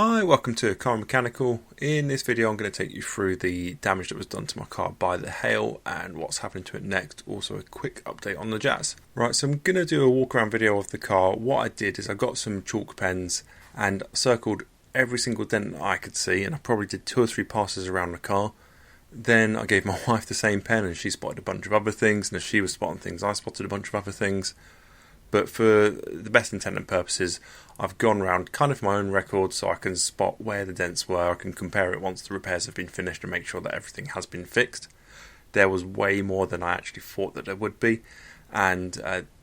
Hi, welcome to Car Mechanical. In this video I'm going to take you through the damage that was done to my car by the hail and what's happening to it next. Also a quick update on the Jazz. Right, so I'm going to do a walk around video of the car. What I did is I got some chalk pens and circled every single dent that I could see, and I probably did 2 or 3 passes around the car. Then I gave my wife the same pen and she spotted a bunch of other things, and as she was spotting things I spotted a bunch of other things. But for the best intent and purposes, I've gone around kind of my own record so I can spot where the dents were. I can compare it once the repairs have been finished and make sure that everything has been fixed. There was way more than I actually thought that there would be, and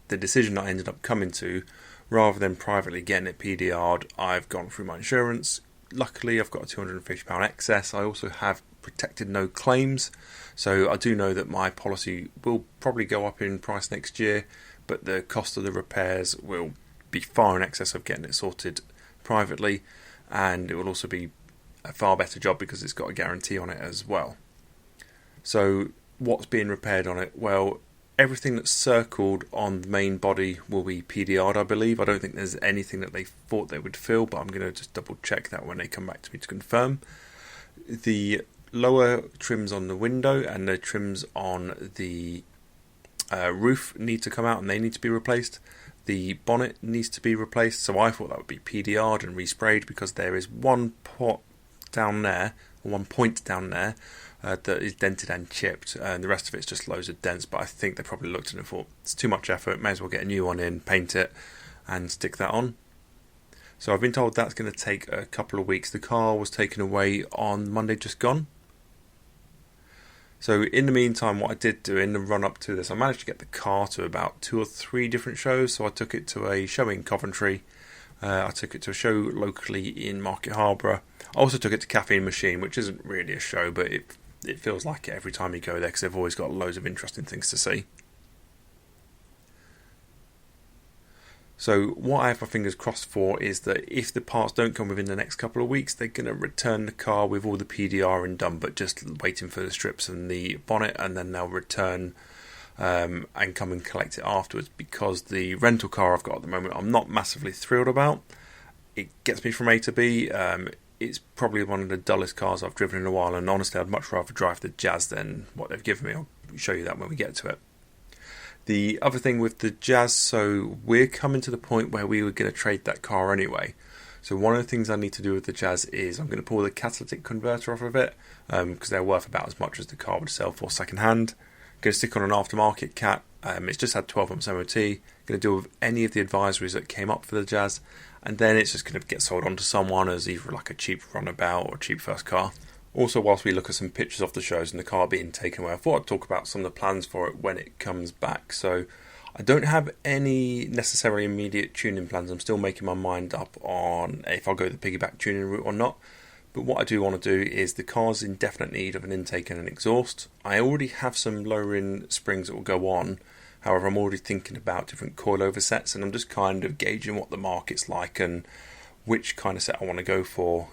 the decision I ended up coming to, rather than privately getting it PDR'd, I've gone through my insurance. Luckily I've got a £250 excess. I also have protected no claims, so I do know that my policy will probably go up in price next year, but the cost of the repairs will be far in excess of getting it sorted privately, and it will also be a far better job because it's got a guarantee on it as well. So what's being repaired on it? Well, everything that's circled on the main body will be PDR'd, I believe. I don't think there's anything that they thought they would fill, but I'm going to just double check that when they come back to me to confirm. The lower trims on the window and the trims on the roof need to come out and they need to be replaced. The bonnet needs to be replaced, so I thought that would be PDR'd and resprayed because there is one point down there that is dented and chipped, and the rest of it's just loads of dents. But I think they probably looked at it and thought it's too much effort, may as well get a new one in, paint it and stick that on. So I've been told that's going to take a couple of weeks. The car was taken away on Monday just gone. So in the meantime, what I did do in the run up to this, I managed to get the car to about 2 or 3 different shows. So I took it to a show in Coventry, I took it to a show locally in Market Harborough. I also took it to Caffeine Machine, which isn't really a show, but it feels like it every time you go there because they've always got loads of interesting things to see. So what I have my fingers crossed for is that if the parts don't come within the next couple of weeks, they're going to return the car with all the PDR done, but just waiting for the strips and the bonnet, and then they'll return and come and collect it afterwards, because the rental car I've got at the moment I'm not massively thrilled about. It gets me from A to B. It's probably one of the dullest cars I've driven in a while, and honestly I'd much rather drive the Jazz than what they've given me. I'll show you that when we get to it. The other thing with the Jazz, so we're coming to the point where we were going to trade that car anyway. So one of the things I need to do with the Jazz is I'm going to pull the catalytic converter off of it, because they're worth about as much as the car would sell for second hand. I'm going to stick on an aftermarket cat. It's just had 12 months MOT. I'm going to deal with any of the advisories that came up for the Jazz, and then it's just going to get sold on to someone as either like a cheap runabout or a cheap first car. Also, whilst we look at some pictures of the shows and the car being taken away, I thought I'd talk about some of the plans for it when it comes back. So I don't have any necessarily immediate tuning plans. I'm still making my mind up on if I'll go the piggyback tuning route or not. But what I do want to do is the car's in definite need of an intake and an exhaust. I already have some lowering springs that will go on. However, I'm already thinking about different coilover sets, and I'm just kind of gauging what the market's like and which kind of set I want to go for.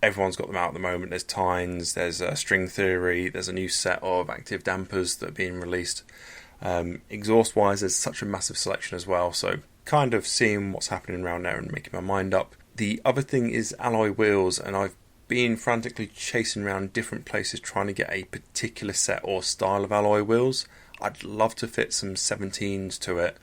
Everyone's got them out at the moment. There's Tines, there's String Theory, there's a new set of active dampers that are being released. Exhaust wise, there's such a massive selection as well, so kind of seeing what's happening around there and making my mind up. The other thing is alloy wheels, and I've been frantically chasing around different places trying to get a particular set or style of alloy wheels. I'd love to fit some 17s to it,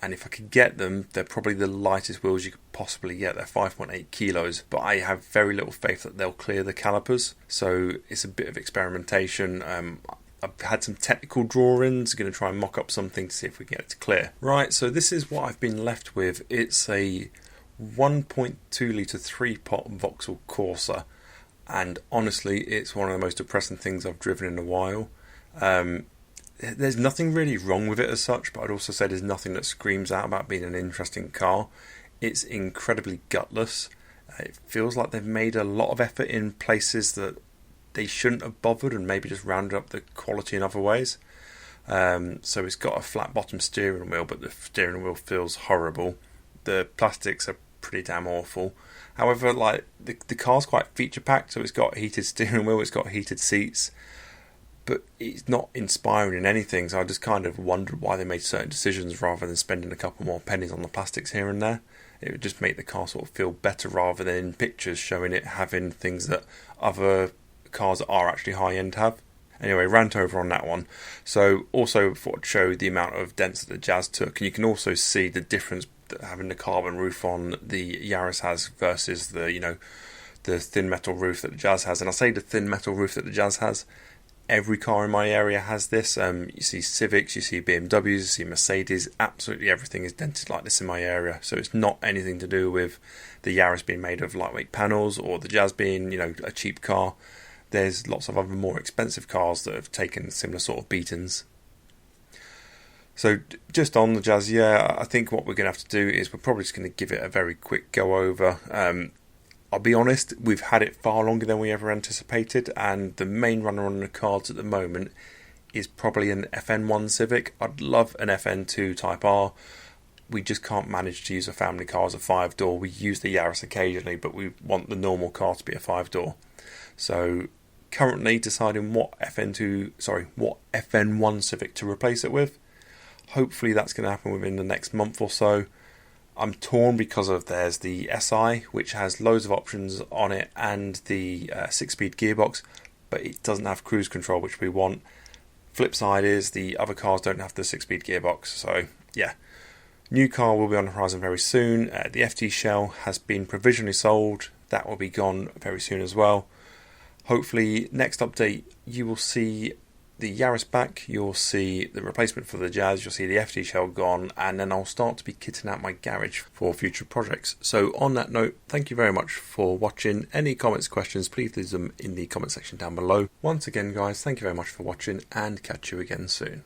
and if I could get them, they're probably the lightest wheels you could possibly get. They're 5.8 kilos, but I have very little faith that they'll clear the calipers, so it's a bit of experimentation. I've had some technical drawings, going to try and mock up something to see if we can get it to clear. Right, so this is what I've been left with. It's a 1.2 litre 3-pot Vauxhall Corsa, and honestly it's one of the most depressing things I've driven in a while. There's nothing really wrong with it as such, but I'd also say there's nothing that screams out about being an interesting car. It's incredibly gutless. It feels like they've made a lot of effort in places that they shouldn't have bothered, and maybe just rounded up the quality in other ways. So it's got a flat bottom steering wheel, but the steering wheel feels horrible. The plastics are pretty damn awful. However, like the car's quite feature packed, so it's got heated steering wheel, it's got heated seats, but it's not inspiring in anything. So I just kind of wondered why they made certain decisions rather than spending a couple more pennies on the plastics here and there. It would just make the car sort of feel better rather than in pictures showing it having things that other cars that are actually high-end have. Anyway, rant over on that one. So also thought I'd show the amount of dents that the Jazz took, and you can also see the difference that having the carbon roof on the Yaris has versus the thin metal roof that the Jazz has. And I say the thin metal roof that the Jazz has, every car in my area has this. You see Civics, you see BMWs, you see Mercedes, absolutely everything is dented like this in my area. So it's not anything to do with the Yaris being made of lightweight panels or the Jazz being, a cheap car. There's lots of other more expensive cars that have taken similar sort of beatings. So just on the Jazz, I think what we're going to have to do is we're probably just going to give it a very quick go over. I'll be honest, we've had it far longer than we ever anticipated, and the main runner on the cards at the moment is probably an FN1 Civic. I'd love an FN2 Type R. We just can't manage to use a family car as a 5-door. We use the Yaris occasionally, but we want the normal car to be a 5-door. So currently deciding what FN1 Civic to replace it with. Hopefully that's going to happen within the next month or so. I'm torn because there's the SI, which has loads of options on it, and the 6-speed gearbox, but it doesn't have cruise control, which we want. Flip side is the other cars don't have the 6-speed gearbox, so yeah. New car will be on the horizon very soon. The FT shell has been provisionally sold. That will be gone very soon as well. Hopefully, next update, you will see the Yaris back, you'll see the replacement for the Jazz, you'll see the FT shell gone, and then I'll start to be kitting out my garage for future projects. So on that note, thank you very much for watching. Any comments, questions, please leave them in the comment section down below. Once again, guys, thank you very much for watching, and catch you again soon.